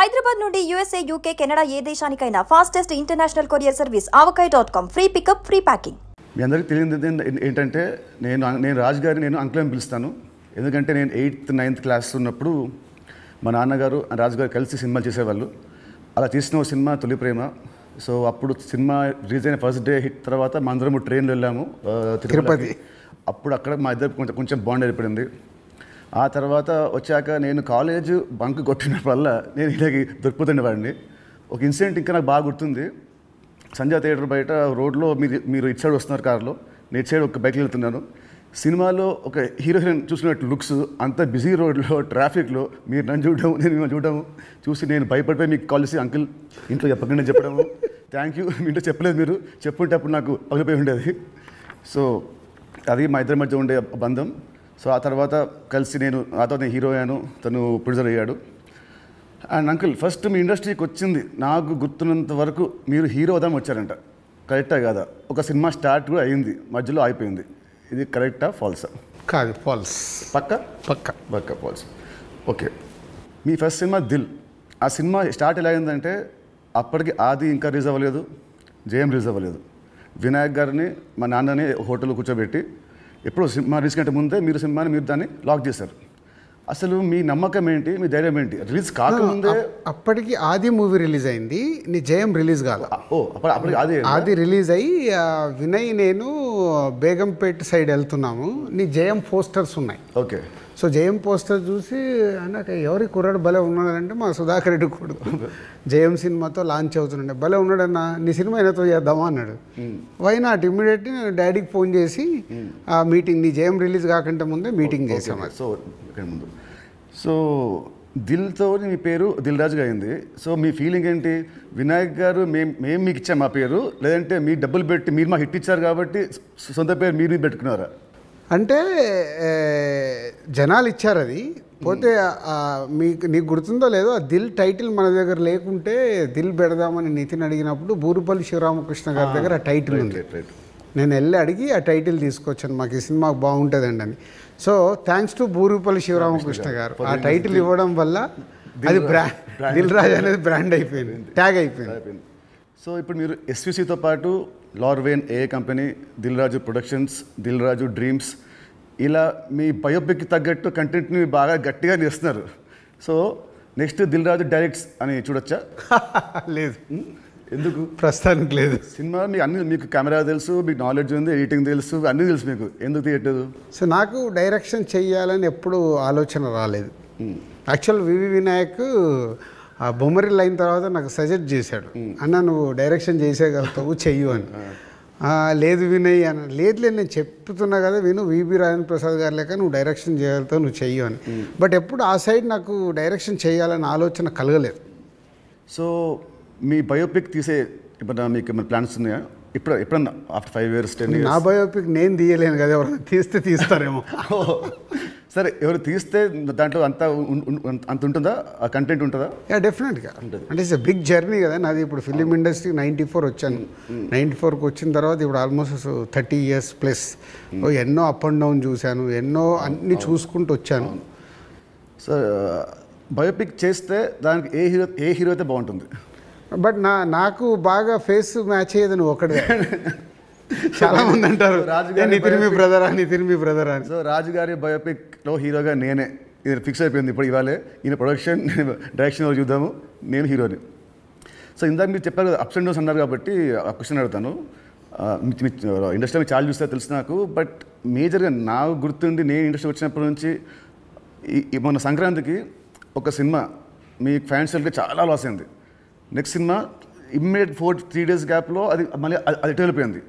హైదరాబాద్ నుండి USA, UK, Canada ఏ దేశానికైనా fastest international courier service avakai.com. Free pickup, free packing. మీ అందరికీ తెలియదు ఏంటంటే నేను రాజు గారిని నేను అంకుల్ అని పిలుస్తాను. ఎందుకంటే నేను 8th 9th క్లాస్ ఉన్నప్పుడు మా నాన్నగారు రాజు గారు కలిసి సినిమాలు చేసేవాళ్ళు. అలా తీసిన ఒక సినిమా తొలి ప్రేమ. సో అప్పుడు సినిమా రిలీజ్ అయిన ఫస్ట్ డే హిట్ తర్వాత మా అందరము ట్రైన్లో వెళ్ళాము తిరుపతి. అప్పుడు అక్కడ మా ఇద్దరు కొంచెం బాండ్ ఏర్పడింది. ఆ తర్వాత వచ్చాక నేను కాలేజ్ బంక్ కొట్టిన వల్ల నేను ఇలాగ దొరికిపోతుండేవాడిని. ఒక ఇన్సిడెంట్ ఇంకా నాకు బాగా గుర్తుంది. సంజయ్ థియేటర్ బయట రోడ్లో మీరు ఇటు సైడ్ వస్తున్నారు కార్లో, నేను ఇటు సైడ్ ఒక బైక్లో వెళ్తున్నాను. సినిమాలో ఒక హీరో హీరోయిన్ చూసినట్టు లుక్స్, అంత బిజీ రోడ్లో ట్రాఫిక్లో మీరు నన్ను చూడడం, నేను మిమ్మల్ని చూడడం చూసి నేను భయపడిపోయి మీకు కాల్ చేసి అంకుల్ ఇంట్లో చెప్పకుండా చెప్పడము, థ్యాంక్ యూ మీ ఇంట్లో చెప్పలేదు, మీరు చెప్పుంటే అప్పుడు నాకు పగిలిపోయి ఉండేది. సో అది మా ఇద్దరి మధ్య ఉండే బంధం. సో ఆ తర్వాత కలిసి నేను హీరో అయ్యాను, తను ప్రొడ్యూసర్ అయ్యాడు. అండ్ అంకుల్ ఫస్ట్ మీ ఇండస్ట్రీకి వచ్చింది నాకు గుర్తున్నంత వరకు మీరు హీరో అవుదామని వచ్చారంట, కరెక్టా కాదా? ఒక సినిమా స్టార్ట్ కూడా అయింది, మధ్యలో అయిపోయింది. ఇది కరెక్టా ఫాల్సా? కాదు, ఫాల్స్. పక్క ఫాల్స్. ఓకే, మీ ఫస్ట్ సినిమా దిల్. ఆ సినిమా స్టార్ట్ ఎలా అయిందంటే అప్పటికి ఆది ఇంకా రిలీజ్ అవ్వలేదు, జయం రిలీజ్ అవ్వలేదు. వినాయక్ గారిని మా నాన్నని హోటల్లో కూర్చోబెట్టి ఎప్పుడు సినిమా రిలీజ్ కంటే ముందే మీరు దాన్ని లాక్ చేశారు. అసలు మీ నమ్మకం ఏంటి, మీ ధైర్యం ఏంటి? రిలీజ్ కాకముందే అప్పటికి ఆది మూవీ రిలీజ్ అయింది, నీ జయం రిలీజ్ కాదు. అప్పటికి ఆది రిలీజ్ అయ్యి వినయ్ నేను బేగంపేట సైడ్ వెళ్తున్నాము, నీ జయం పోస్టర్స్ ఉన్నాయి. ఓకే. సో జయం పోస్టర్ చూసి అన్నాక ఎవరి కుర్రాడు భలే ఉన్నాడంటే మా సుధాకర్ రెడ్డి కొడుకు జయం సినిమాతో లాంచ్ అవుతుండే, భలే ఉన్నాడన్న నీ సినిమా అయినతో చేద్దామా అన్నాడు. వై నాట్, ఇమ్మీడియట్లీ నేను డాడీకి ఫోన్ చేసి ఆ మీటింగ్, నీ జయం రిలీజ్ కాకంటే ముందే మీటింగ్ చేసాము. సో దిల్తో మీ పేరు దిల్ రాజుగా అయింది. సో మీ ఫీలింగ్ ఏంటి? వినాయక్ గారు మేము మీకు ఇచ్చాం మా పేరు, లేదంటే మీ డబ్బులు పెట్టి మీరు మాకు హిట్ ఇచ్చారు కాబట్టి సొంత పేరు మీరు పెట్టుకున్నారా? అంటే జనాలు ఇచ్చారు అది. పోతే నీకు గుర్తుందో లేదో, ఆ దిల్ టైటిల్ మన దగ్గర లేకుంటే దిల్ పెడదామని నితిన్ అడిగినప్పుడు బూరుపల్లి శివరామకృష్ణ గారి దగ్గర ఆ టైటిల్ ఉంది. నేను వెళ్ళి అడిగి ఆ టైటిల్ తీసుకొచ్చాను, మాకు ఈ సినిమా బాగుంటుందండి అని. So thanks to Burupalli Sivaramakrishna గారు ఆ టైటిల్ ఇవ్వడం వల్ల అది దిల్ రాజు అనేది బ్రాండ్ అయిపోయింది, ట్యాగ్ అయిపోయింది. సో ఇప్పుడు మీరు ఎస్విసితో పాటు లార్వేన్ ఏ company, Dil Raju productions, Dil Raju dreams, ఇలా మీ బయోపిక్కి తగ్గట్టు కంటెంట్ని బాగా గట్టిగా చేస్తున్నారు. So next Dil Raju directs అని చూడొచ్చా? లేదు. ఎందుకు? ప్రస్తుతానికి లేదు. సినిమా మీకు కెమెరా తెలుసు, మీకు నాలెడ్జ్ ఉంది, ఎడిటింగ్ తెలుసు, అన్నీ తెలుసు, మీకు ఎందుకు తీయట్లేదు? సో నాకు డైరెక్షన్ చెయ్యాలని ఎప్పుడు ఆలోచన రాలేదు. యాక్చువల్ వివి వినాయక్ ఆ బొమ్మరిల్ అయిన తర్వాత నాకు సజెస్ట్ చేశాడు, అన్న నువ్వు డైరెక్షన్ చేసేగలుగుతావు, చెయ్యు అని. లేదు వినయ్ అని. లేదు నేను చెప్తున్నా కదా విను, వివి రాజేంద్ర ప్రసాద్ గారు లేక నువ్వు డైరెక్షన్ చేయగలుగుతావు, నువ్వు చెయ్యు అని. బట్ ఎప్పుడు ఆ సైడ్ నాకు డైరెక్షన్ చేయాలని ఆలోచన కలగలేదు. సో మీ బయోపిక్ తీసే ఇప్పుడు మీకు ఏమైనా ప్లాన్స్ ఉన్నాయా? ఎప్పుడన్నా ఆఫ్టర్ 5 years 10 years? నా బయోపిక్ నేను తీయలేను కదా, ఎవరైనా తీస్తారేమో. సరే, ఎవరు తీస్తే దాంట్లో అంత ఉంటుందా, ఆ కంటెంట్ ఉంటుందా? డెఫినెట్గా అంటే ఇట్స్ బిగ్ జర్నీ కదా నాది. ఇప్పుడు ఫిలిం ఇండస్ట్రీ 94 వచ్చాను, 94కి వచ్చిన తర్వాత ఇప్పుడు ఆల్మోస్ట్ 30 years ప్లస్. ఎన్నో అప్ అండ్ డౌన్ చూశాను, ఎన్నో అన్నీ చూసుకుంటూ వచ్చాను. సో బయోపిక్ చేస్తే దానికి ఏ హీరో అయితే బాగుంటుంది? బట్ నాకు బాగా ఫేస్ మ్యాచ్ అయ్యేది నువ్వు ఒకటే. చాలా మంది అంటారు నితిన్ మీ బ్రదర్ అని. సో రాజుగారి బయోపిక్లో హీరోగా నేనే, ఇది ఫిక్స్ అయిపోయింది. ఇప్పుడు ఇవాళే ఈయన ప్రొడక్షన్, డైరెక్షన్ చూద్దాము, నేను హీరోని. సో ఇందాక మీరు చెప్పారు కదా అప్స్ అండ్ డౌన్స్ అన్నారు కాబట్టి ఆ క్వశ్చన్ అడుగుతాను. ఇండస్ట్రీ మీకు చాలా చూస్తే తెలుసు నాకు, బట్ మేజర్గా నాకు గుర్తుండి నేను ఇండస్ట్రీ వచ్చినప్పటి నుంచి మొన్న సంక్రాంతికి ఒక సినిమా మీ ఫ్యాన్స్ చాలా లాస్ అయింది. నెక్స్ట్ సినిమా ఇమ్మీడియట్ 3 days గ్యాప్లో మళ్ళీ అది వెళ్ళిపోయింది.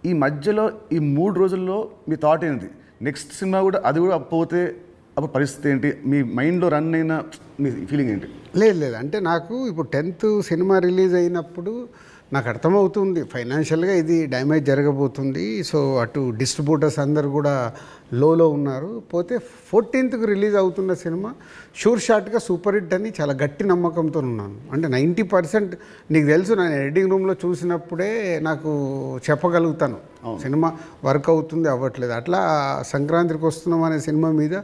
ఈ మధ్యలో ఈ 3 రోజుల్లో మీ థాట్ ఏంటి? నెక్స్ట్ సినిమా కూడా అది కూడా పోతే అప్పుడు పరిస్థితి ఏంటి? మీ మైండ్లో రన్ అయిన మీ ఫీలింగ్ ఏంటి? లేదు అంటే నాకు ఇప్పుడు 10th సినిమా రిలీజ్ అయినప్పుడు నాకు అర్థమవుతుంది ఫైనాన్షియల్గా ఇది డ్యామేజ్ జరగబోతుంది. సో అటు డిస్ట్రిబ్యూటర్స్ అందరు కూడా లోలో ఉన్నారు. పోతే 14th రిలీజ్ అవుతున్న సినిమా షూర్ షాట్గా సూపర్ హిట్ అని చాలా గట్టి నమ్మకంతో ఉన్నాను. అంటే 90% నీకు తెలుసు, నేను ఎడిటింగ్ రూమ్లో చూసినప్పుడే నాకు చెప్పగలుగుతాను సినిమా వర్క్ అవుతుంది అవ్వట్లేదు. అట్లా సంక్రాంతికి వస్తున్నాం అనే సినిమా మీద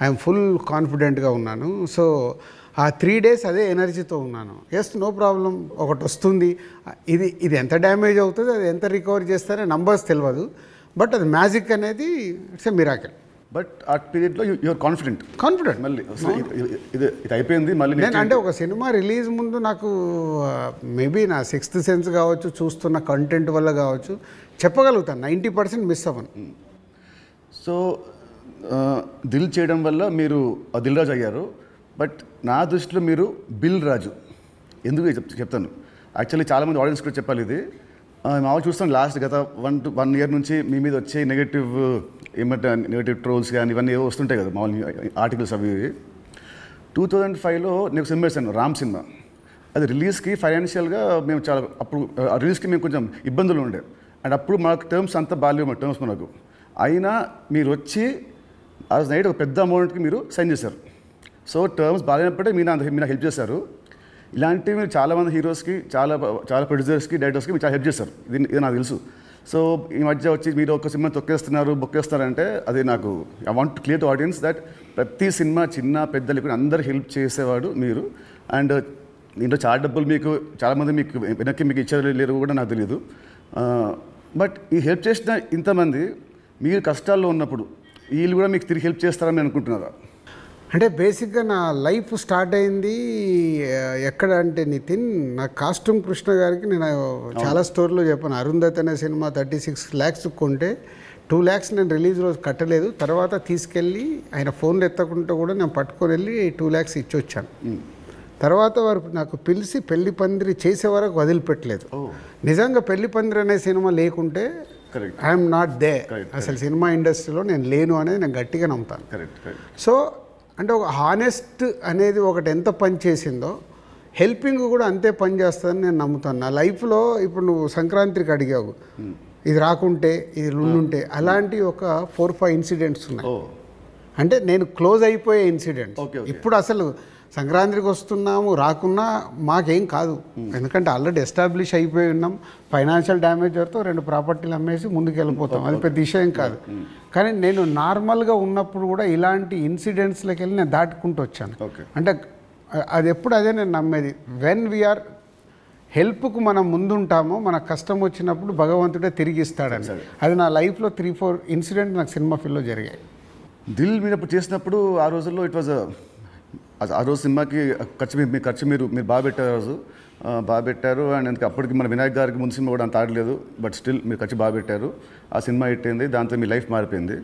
ఐఎమ్ ఫుల్ కాన్ఫిడెంట్గా ఉన్నాను. సో ఆ 3 days అదే ఎనర్జీతో ఉన్నాను. ఎస్, నో ప్రాబ్లం, ఒకటి వస్తుంది, ఇది ఎంత డ్యామేజ్ అవుతుంది, అది ఎంత రికవర్ చేస్తారో నంబర్స్ తెలియదు, బట్ అది మ్యాజిక్ అనేది ఇట్స్ ఎ మిరాకిల్. బట్ ఆ పీరియడ్లో యూఆర్ కాన్ఫిడెంట్ మళ్ళీ ఇది అయిపోయింది మళ్ళీ. నేను అంటే ఒక సినిమా రిలీజ్ ముందు నాకు మేబీ నా 6th సెన్స్ కావచ్చు, చూస్తున్న కంటెంట్ వల్ల కావచ్చు, చెప్పగలుగుతాను 90% మిస్ అవ్వను. సో దిల్ చేయడం వల్ల మీరు దిల్ రాజు అయ్యారు. బట్ నా దృష్టిలో మీరు బిల్ రాజు. ఎందుకు చెప్తాను. యాక్చువల్లీ చాలామంది ఆడియన్స్ కూడా చెప్పాలి ఇది. మామూలు చూస్తాను లాస్ట్ గత 1 year నుంచి మీ మీద వచ్చే నెగటివ్ ట్రోల్స్ కానీ ఇవన్నీ ఏవో వస్తుంటాయి కదా మామూలు ఆర్టికల్స్ అవి. 2005లో నేను సినిమా వేసాను, రామ్ సినిమా. అది రిలీజ్కి ఫైనాన్షియల్గా మేము చాలా అప్పుడు రిలీజ్కి మేము కొంచెం ఇబ్బందులు ఉండే. అండ్ అప్పుడు మాకు టర్మ్స్ అంతా బాగాలేవు టర్మ్స్ మనకు. అయినా మీరు వచ్చి ఆ నైట్ ఒక పెద్ద అమౌంట్కి మీరు సైన్ చేశారు. సో టర్మ్స్ బాగాలేనప్పుడే మీరు నాకు హెల్ప్ చేశారు. ఇలాంటివి మీరు చాలామంది హీరోస్కి, చాలా ప్రొడ్యూసర్స్కి, డైరెక్టర్స్కి మీరు చాలా హెల్ప్ చేస్తారు. ఇది నాకు తెలుసు. సో ఈ మధ్య వచ్చి మీరు ఒక సినిమా బొక్కేస్తారంటే అది నాకు I want to clear to audience that ప్రతి సినిమా చిన్న పెద్దలు అందరు హెల్ప్ చేసేవాడు మీరు. అండ్ దీంట్లో చాలా డబ్బులు మీకు చాలామంది వెనక్కి మీకు ఇచ్చారు లేరు కూడా నాకు తెలియదు. బట్ ఈ హెల్ప్ చేసిన ఇంతమంది మీరు కష్టాల్లో ఉన్నప్పుడు వీళ్ళు కూడా మీకు తిరిగి హెల్ప్ చేస్తారని అనుకుంటున్నారా? అంటే బేసిక్గా నా లైఫ్ స్టార్ట్ అయింది ఎక్కడ అంటే నితిన్, నా కాస్ట్యూమ్ కృష్ణ గారికి నేను చాలా స్టోరీలో చెప్పాను. అరుంధతి అనే సినిమా 36 lakhs కొంటే 2 lakhs నేను రిలీజ్ రోజు కట్టలేదు. తర్వాత తీసుకెళ్ళి ఆయన ఫోన్లు ఎత్తకుంటే కూడా నేను పట్టుకొని వెళ్ళి 2 lakhs ఇచ్చి వచ్చాను. తర్వాత వారు నాకు పిలిచి పెళ్లి పందిరి చేసే వరకు వదిలిపెట్టలేదు. నిజంగా పెళ్లి పందిరి అనే సినిమా లేకుంటే ఐఎమ్ నాట్ దే, అసలు సినిమా ఇండస్ట్రీలో నేను లేను అనేది నేను గట్టిగా నమ్ముతాను. సో అంటే ఒక హానెస్ట్ అనేది ఒకటి ఎంత పని చేసిందో హెల్పింగ్ కూడా అంతే పని చేస్తుందని నేను నమ్ముతాను. నా లైఫ్లో ఇప్పుడు నువ్వు సంక్రాంతికి అడిగావు, ఇది రాకుంటే ఇది ఉండుంటే, అలాంటి ఒక 4-5 ఇన్సిడెంట్స్ ఉన్నాయి. అంటే నేను క్లోజ్ అయిపోయే ఇన్సిడెంట్స్. ఇప్పుడు అసలు సంక్రాంతికి వస్తున్నాము, రాకున్నా మాకేం కాదు, ఎందుకంటే ఆల్రెడీ ఎస్టాబ్లిష్ అయిపోయి ఉన్నాం. ఫైనాన్షియల్ డ్యామేజ్ వరకు 2 ప్రాపర్టీలు అమ్మేసి ముందుకు వెళ్ళిపోతాం, అది పెద్ద విషయం కాదు. కానీ నేను నార్మల్గా ఉన్నప్పుడు కూడా ఇలాంటి ఇన్సిడెంట్స్లోకి వెళ్ళి నేను దాటుకుంటూ వచ్చాను. అంటే అది ఎప్పుడు అదే నేను నమ్మేది, వెన్ వీఆర్ హెల్ప్కు మనం ముందుంటామో మన కష్టం వచ్చినప్పుడు భగవంతుడే తిరిగి ఇస్తాడని. అది నా లైఫ్లో 3-4 ఇన్సిడెంట్ నాకు సినిమా ఫీల్డ్లో జరిగాయి. దిల్ మీద చేసినప్పుడు ఆ రోజుల్లో ఇట్ వాజ్ ఆ రోజు సినిమాకి ఖర్చు మీరు బాగా పెట్టారు, బాగా పెట్టారు. అండ్ అందుకే అప్పటికి మన వినాయక్ గారికి ముందు సినిమా కూడా అంత ఆడలేదు, బట్ స్టిల్ మీరు ఖర్చు బాగా పెట్టారు. ఆ సినిమా హిట్ అయింది, దాంతో మీ లైఫ్ మారిపోయింది.